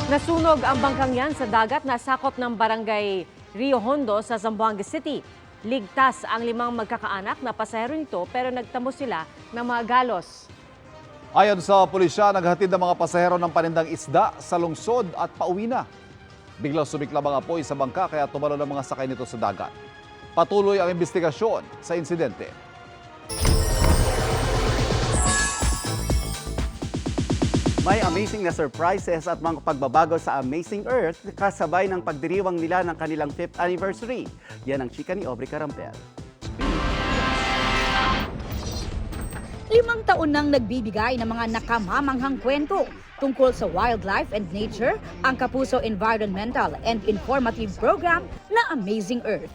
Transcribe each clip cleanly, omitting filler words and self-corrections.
Nasunog ang bangkang yan sa dagat na sakop ng barangay Rio Hondo sa Zamboanga City. Ligtas ang 5 magkakaanak na pasahero nito pero nagtamo sila ng mga galos. Ayon sa pulisya, naghatid ng mga pasahero ng panindang isda sa lungsod at pauwi na. Biglang sumiklab ang apoy sa bangka kaya tumalo ng mga sakay nito sa dagat. Patuloy ang investigasyon sa insidente. May amazing na surprises at mga pagbabago sa Amazing Earth kasabay ng pagdiriwang nila ng kanilang 5th anniversary. Yan ang chika ni Aubrey Carampel. 5 taon nang nagbibigay ng mga nakamamanghang kwento tungkol sa wildlife and nature ang Kapuso Environmental and Informative Program na Amazing Earth.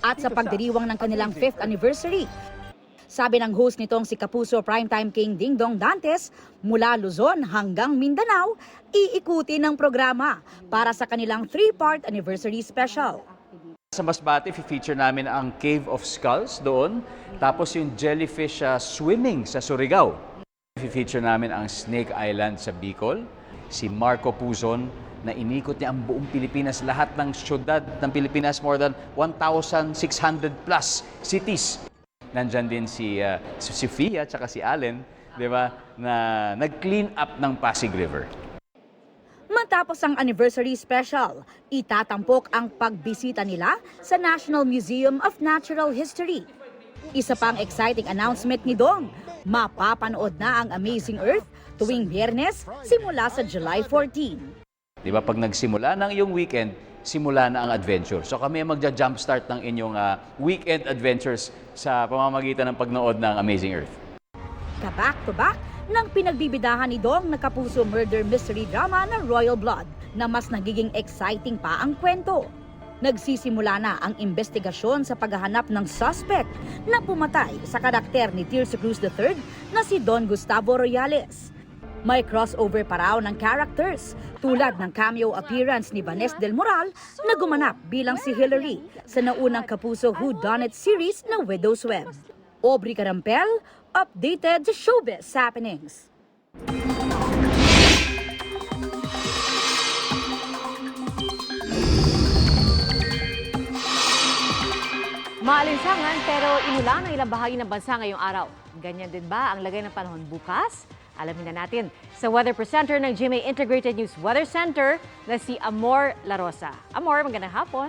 At sa pagdiriwang ng kanilang 5th anniversary, sabi ng host nitong si Kapuso Primetime King Dingdong Dantes, mula Luzon hanggang Mindanao, iikuti ng programa para sa kanilang 3-part anniversary special. Sa Masbate, feature namin ang Cave of Skulls doon, tapos yung jellyfish swimming sa Surigao. Feature namin ang Snake Island sa Bicol, si Marco Puzon na inikot niya ang buong Pilipinas, lahat ng syudad ng Pilipinas, more than 1,600 plus cities. Nandyan din si Fia at si Allen, di ba, na nag-clean up ng Pasig River. Matapos ang anniversary special, itatampok ang pagbisita nila sa National Museum of Natural History. Isa pang exciting announcement ni Dong, mapapanood na ang Amazing Earth tuwing Biyernes simula sa July 14. Di ba, pag nagsimula ng iyong weekend, simula na ang adventure. So kami magja-jumpstart ng inyong weekend adventures sa pamamagitan ng pagnood ng Amazing Earth. Kaback-to-back ng pinagbibidahan ni Dong na Kapuso murder mystery drama na Royal Blood na mas nagiging exciting pa ang kwento. Nagsisimula na ang investigasyon sa paghahanap ng suspect na pumatay sa karakter ni Tirso Cruz III na si Don Gustavo Royales. May crossover pa raw ng characters tulad ng cameo appearance ni Vanessa Del Moral na gumanap bilang si Hillary sa naunang Kapuso Whodunit series na Widow's Web. Aubrey Carampel, updated sa Showbiz Happenings. Maalinsangan pero inulan ang ilang bahagi ng bansa ngayong araw. Ganyan din ba ang lagay ng panahon bukas? Alamin na natin sa Weather Presenter ng GMA Integrated News Weather Center na si Amor La Rosa. Amor, magandang hapon.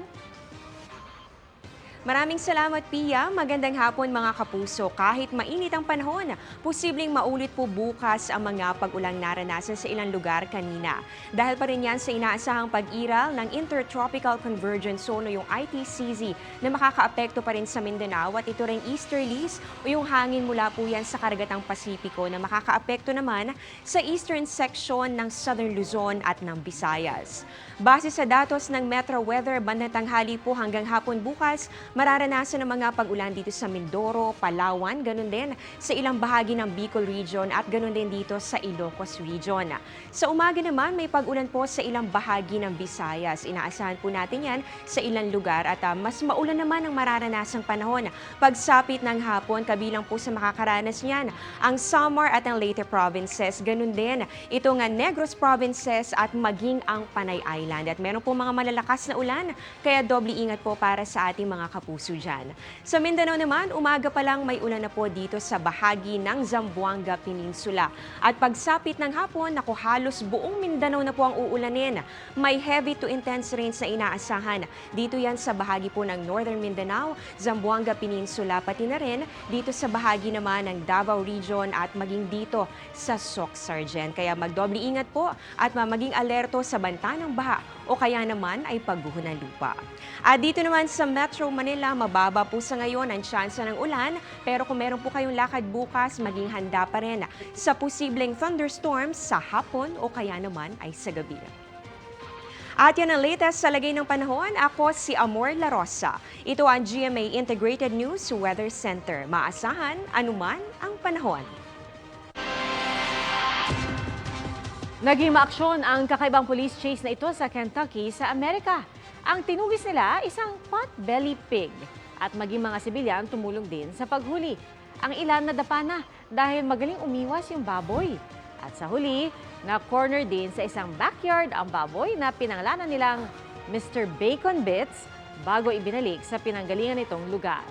Maraming salamat, Pia. Magandang hapon mga kapuso. Kahit mainit ang panahon, posibleng maulit po bukas ang mga pag-ulang naranasan sa ilang lugar kanina. Dahil pa rin yan sa inaasahang pag-iral ng Intertropical Convergence Zone o yung ITCZ na makakaapekto pa rin sa Mindanao at ito ring easterlies o yung hangin mula po yan sa karagatang Pasipiko na makakaapekto naman sa eastern section ng Southern Luzon at ng Visayas. Base sa datos ng Metro Weather, bandang tanghali po hanggang hapon bukas, mararanasan ng mga pag-ulan dito sa Mindoro, Palawan, ganun din sa ilang bahagi ng Bicol Region at ganun din dito sa Ilocos Region. Sa umaga naman, may pag-ulan po sa ilang bahagi ng Visayas. Inaasahan po natin yan sa ilang lugar at mas maulan naman ang mararanasang panahon. Pagsapit ng hapon, kabilang po sa makakaranas niyan ang Samar at ang Leyte provinces, ganun din itong Negros provinces at maging ang Panay Island. At meron po mga malalakas na ulan, kaya doble ingat po para sa ating mga kapuso dyan. Sa Mindanao naman, umaga pa lang may ulan na po dito sa bahagi ng Zamboanga Peninsula. At pagsapit ng hapon, naku, halos buong Mindanao na po ang uulanin. May heavy to intense rains na inaasahan. Dito yan sa bahagi po ng Northern Mindanao, Zamboanga Peninsula, pati na rin dito sa bahagi naman ng Davao Region at maging dito sa Soc-Sargen. Kaya magdoble ingat po at maging alerto sa banta ng baha o kaya naman ay pagguho ng lupa. At dito naman sa Metro Manila, mababa po sa ngayon ang tsansa ng ulan, pero kung meron po kayong lakad bukas, maging handa pa rin sa posibleng thunderstorms sa hapon o kaya naman ay sa gabi. At yan ang latest sa lagay ng panahon. Ako si Amor La Rosa. Ito ang GMA Integrated News Weather Center. Maasahan anuman ang panahon. Naging maaksyon ang kakaibang police chase na ito sa Kentucky sa Amerika. Ang tinuwis nila isang pot-belly pig at maging mga sibilyan tumulong din sa paghuli. Ang ilan nadapa na dahil magaling umiwas yung baboy. At sa huli, na-corner din sa isang backyard ang baboy na pinangalanan nilang Mr. Bacon Bits bago ibinalik sa pinanggalingan nitong lugar.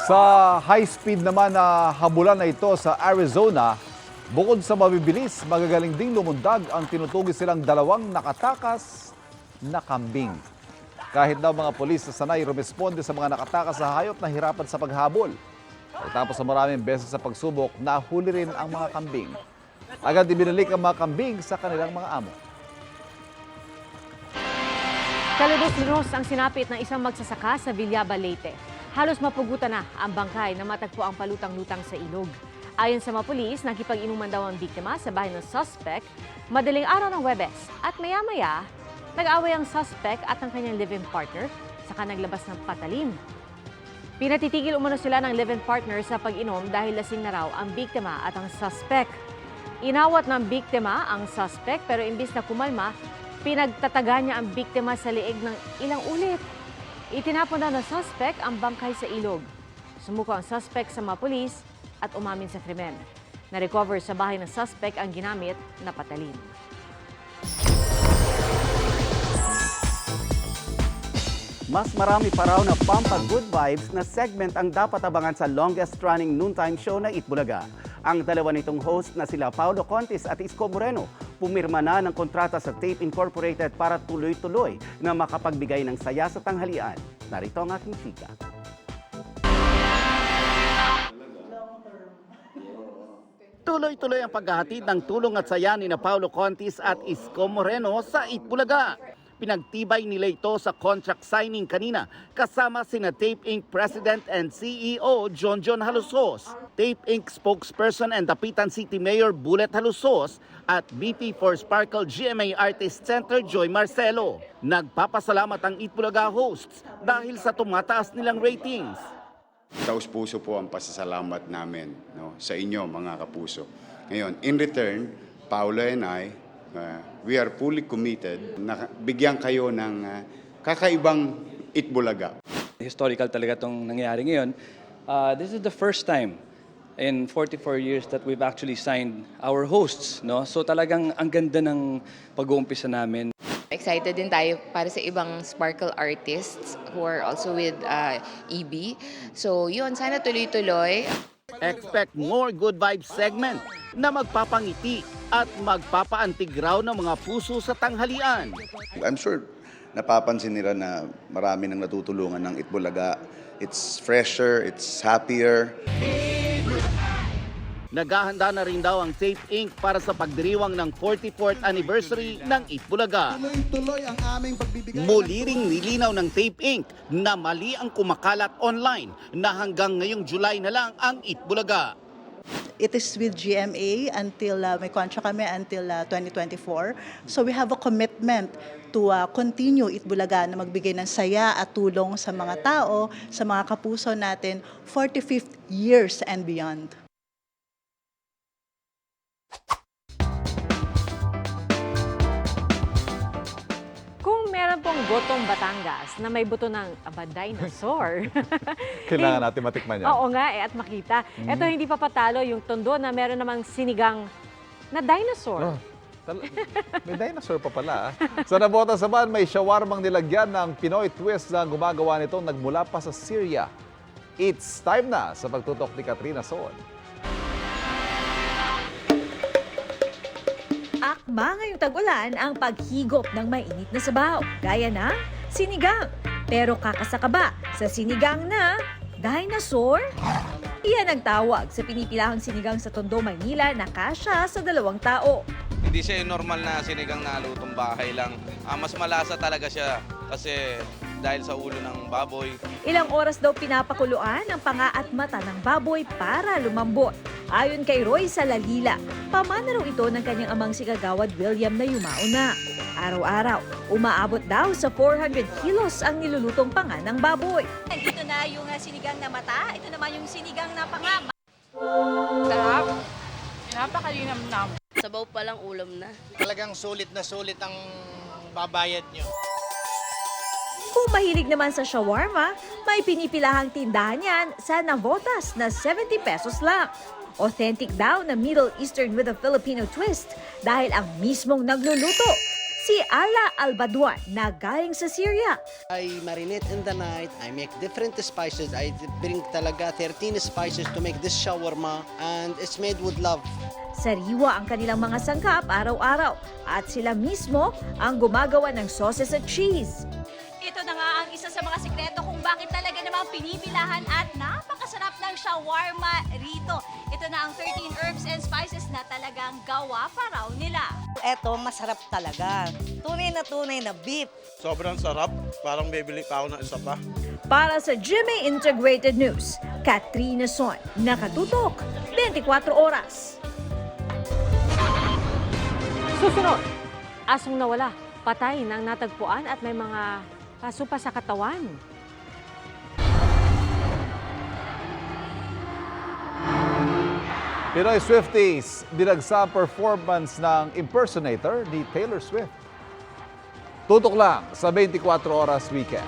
Sa high-speed naman na habulan na ito sa Arizona, bukod sa mabibilis, magagaling ding lumundag ang tinutugi silang dalawang nakatakas na kambing. Kahit daw mga polis na sanay rumisponde sa mga nakatakas sa hayop na hirapan sa paghabol. Tapos sa maraming beses sa pagsubok, nahuli rin ang mga kambing. Agad ibinalik ang mga kambing sa kanilang mga amo. Kalunos-lunos ang sinapit ng isang magsasaka sa Villaba, Leyte. Halos mapugutan na ang bangkay na matagpo ang palutang-lutang sa ilog. Ayon sa mga pulis, nakipag-inuman daw ang biktima sa bahay ng suspect madaling araw ng Webes. At maya-maya, nag-away ang suspect at ang kanyang live-in partner, saka naglabas ng patalim. Pinatitigil umano sila ng live-in partner sa pag-inom dahil lasing na raw ang biktima at ang suspect. Inawat ng biktima ang suspect pero imbis na kumalma, pinagtataga niya ang biktima sa liig ng ilang ulit. Itinapon daw ng suspect ang bangkay sa ilog. Sumuko ang suspect sa mga pulis at umamin sa krimen. Na-recover sa bahay ng suspect ang ginamit na patalim. Mas marami pa raw na Pampa Good Vibes na segment ang dapat abangan sa longest-running noontime show na Itbulaga. Ang dalawa nitong host na sila Paulo Contis at Isko Moreno pumirma na ng kontrata sa Tape Incorporated para tuloy-tuloy na makapagbigay ng saya sa tanghalian. Narito ang aking chika. Tuloy-tuloy ang paghahatid ng tulong at saya ni na Paulo Contis at Isko Moreno sa Itbulaga. Pinagtibay nila ito sa contract signing kanina kasama sina Tape Inc. President and CEO John Halusos, Tape Inc. spokesperson and Dapitan City Mayor Bullet Halusos at VP for Sparkle GMA Artist Center Joy Marcelo. Nagpapasalamat ang Itbulaga hosts dahil sa tumataas nilang ratings. Taus-puso po ang pasasalamat namin sa inyo mga kapuso. Ngayon, in return, Paolo and I, we are fully committed na bigyan kayo ng kakaibang Itbulaga. Historical talaga itong nangyayari ngayon. This is the first time in 44 years that we've actually signed our hosts. No? So talagang ang ganda ng pag-uumpisa namin. Excited din tayo para sa ibang Sparkle artists who are also with EB. So yun, sana tuloy-tuloy. Expect more good vibes segment na magpapangiti at magpapaantig raw ng mga puso sa tanghalian. I'm sure napapansin nila na marami nang natutulungan ng Itbulaga. It's fresher, it's happier. Naghahanda na rin daw ang Tape Inc. para sa pagdiriwang ng 44th anniversary ng Itbulaga. Tuloy-tuloy ang aming pagbibigay. Muli ring nilinaw ng Tape Inc. na mali ang kumakalat online na hanggang ngayong July na lang ang Itbulaga. It is with GMA until may contract kami until 2024. So we have a commitment to continue Itbulaga na magbigay ng saya at tulong sa mga tao, sa mga kapuso natin 45th years and beyond. Kung meron pong gotong Batangas na may buto ng dinosaur. Kailangan natin matikman yan. Oo nga at makita. Ito hindi pa patalo yung tondo na meron namang sinigang na dinosaur. May dinosaur pa pala. Sa Navotas naman, may shawarmang nilagyan ng Pinoy twist na gumagawa nito nagmula pa sa Syria. It's time na sa pagtutok ni Katrina Soon. Akma ngayong tag-ulan ang paghigop ng mainit na sabaw, gaya ng sinigang. Pero kakasaka ba sa sinigang na dinosaur? Iyan ang tawag sa pinipilahang sinigang sa Tondo, Maynila na kasya sa 2 tao. Hindi siya yung normal na sinigang na lutong bahay lang. Mas malasa talaga siya kasi dahil sa ulo ng baboy. Ilang oras daw pinapakuluan ang panga at mata ng baboy para lumambot. Ayon kay Roy Salalila, pamana raw ito ng kanyang amang si Kagawad William na yumao na. Araw-araw, umaabot daw sa 400 kilos ang nilulutong panga ng baboy. Ito na yung sinigang na mata, ito naman yung sinigang na panga. Sarap. Napakalinamnam. Sabaw pa lang ulam na. Talagang sulit ang babayad nyo. Kung mahilig naman sa shawarma, may pinipilahang tindahan yan sa Navotas na 70 pesos lang. Authentic daw na Middle Eastern with a Filipino twist dahil ang mismong nagluluto, si Ala Albaduan na galing sa Syria. I marinate in the night, I make different spices. I bring talaga 13 spices to make this shawarma and it's made with love. Sariwa ang kanilang mga sangkap araw-araw at sila mismo ang gumagawa ng sauces at cheese. Ito na nga ang isa sa mga sikreto kung bakit talaga namang pinipilahan at napakasarap ng shawarma rito. Ito na ang 13 herbs and spices na talagang gawa pa raw nila. Eto, masarap talaga. Tunay na beef. Sobrang sarap. Parang bibili pa ako ng isa pa. Para sa GMA Integrated News, Katrina Son, nakatutok 24 oras. Susunod, asong nawala, patay nang natagpuan at may mga paso pa sa katawan. Pinoy Swifties, dinagsa ang performance ng impersonator ni Taylor Swift. Tutok lang sa 24 Oras Weekend.